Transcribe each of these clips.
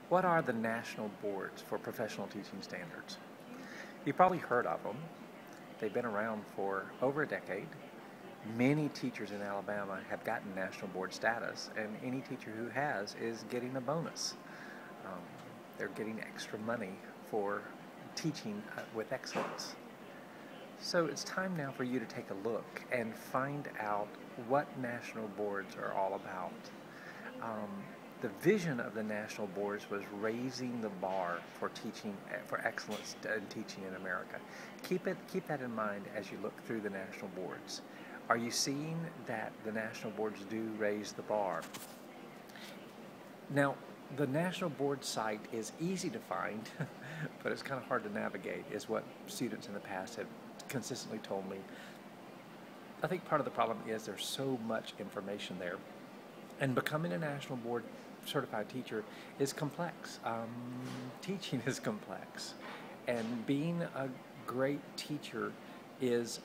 What are the national boards for professional teaching standards? You've probably heard of them. They've been around for over a decade. Many teachers in Alabama have gotten national board status, and any teacher who has is getting a bonus. Um, they're getting extra money for teaching with excellence. So it's time now for you to take a look and find out what national boards are all about. Um, the vision of the national boards was raising the bar for teaching, for excellence in teaching in America. Keep that in mind as you look through the national boards. Are you seeing that the national boards do raise the bar? Now, the national board site is easy to find, but it's kind of hard to navigate, is what students in the past have consistently told me. I think part of the problem is there's so much information there, and becoming a national board certified teacher is complex. Teaching is complex, and being a great teacher is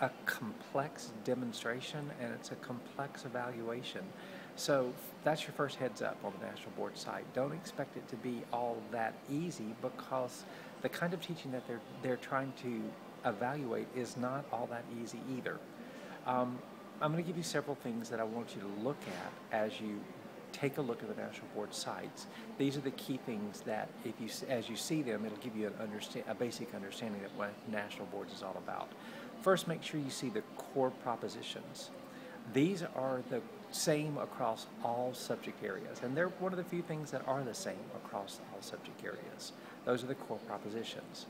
a complex demonstration, and it's a complex evaluation. So that's your first heads up on the national board site. Don't expect it to be all that easy, because the kind of teaching that they're trying to evaluate is not all that easy either. I'm going to give you several things that I want you to look at as you take a look at the national board sites. These are the key things that, as you see them, it'll give you a basic understanding of what national boards is all about. First, make sure you see the core propositions. These are the same across all subject areas, and they're one of the few things that are the same across all subject areas. Those are the core propositions.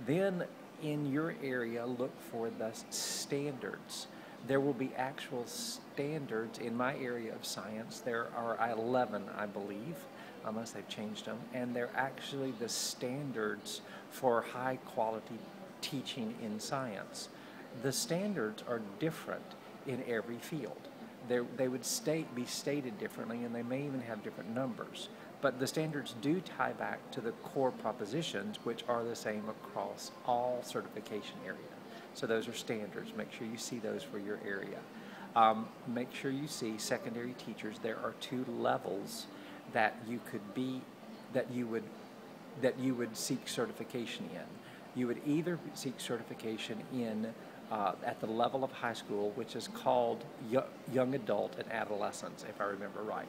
Then, in your area, look for the standards. There will be actual standards in my area of science. There are 11, I believe, unless they've changed them, and they're actually the standards for high quality teaching in science. The standards are different in every field. They would be stated differently, and they may even have different numbers. But the standards do tie back to the core propositions, which are the same across all certification areas. So those are standards. Make sure you see those for your area. Make sure you see secondary teachers. There are 2 levels that you could be, that you would seek certification in. You would either seek certification in at the level of high school, which is called young adult and adolescents, if I remember right.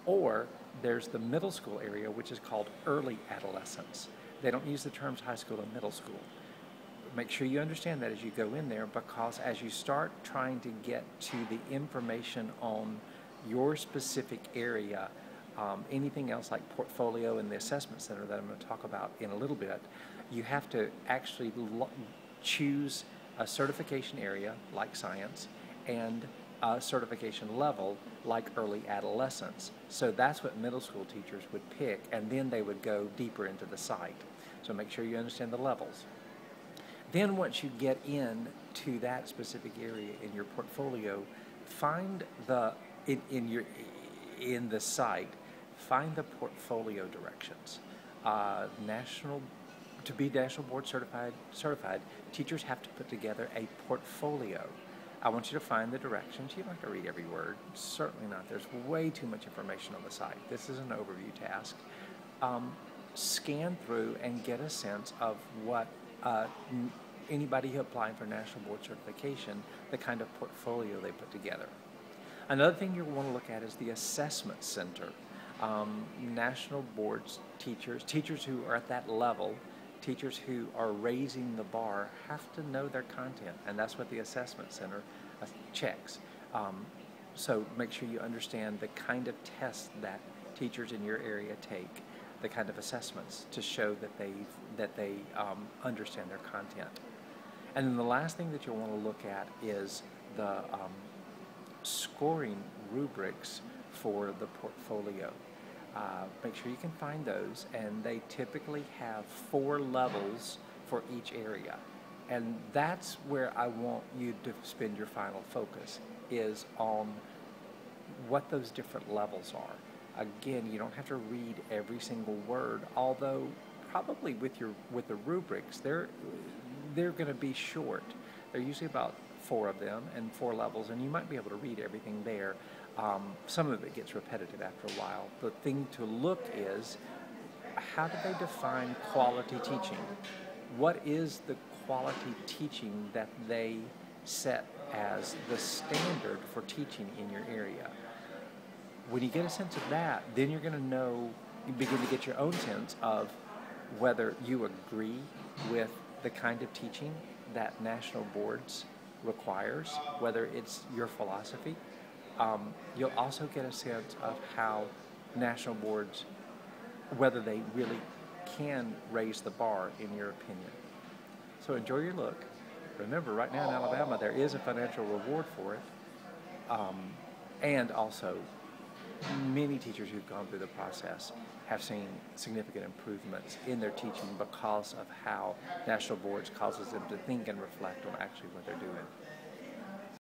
Or there's the middle school area, which is called early adolescence. They don't use the terms high school and middle school. Make sure you understand that as you go in there, because as you start trying to get to the information on your specific area, anything else like portfolio and the assessment center that I'm going to talk about in a little bit, you have to actually choose a certification area like science and a certification level like early adolescence. So that's what middle school teachers would pick, and then they would go deeper into the site. So make sure you understand the levels. Then once you get into that specific area in your portfolio, find in the site, find the portfolio directions. To be national board certified, teachers have to put together a portfolio. I want you to find the directions. You don't have to read every word. Certainly not. There's way too much information on the site. This is an overview task. Scan through and get a sense of what anybody applying for national board certification, the kind of portfolio they put together. Another thing you'll want to look at is the assessment center. National boards teachers who are at that level, teachers who are raising the bar, have to know their content, and that's what the assessment center checks. So make sure you understand the kind of tests that teachers in your area take, the kind of assessments to show that they understand their content. And then the last thing that you'll want to look at is the scoring rubrics for the portfolio. Make sure you can find those, and they typically have 4 levels for each area. And that's where I want you to spend your final focus, is on what those different levels are. Again, you don't have to read every single word, although probably with the rubrics, they're going to be short. They're usually about 4 of them and 4 levels, and you might be able to read everything there. Some of it gets repetitive after a while. The thing to look is, how do they define quality teaching? What is the quality teaching that they set as the standard for teaching in your area? When you get a sense of that, then you're going to know, you begin to get your own sense of whether you agree with the kind of teaching that national boards requires, whether it's your philosophy. You'll also get a sense of how national boards, whether they really can raise the bar in your opinion. So enjoy your look. Remember, right now in Alabama, there is a financial reward for it. And also, many teachers who've gone through the process have seen significant improvements in their teaching because of how national boards causes them to think and reflect on actually what they're doing.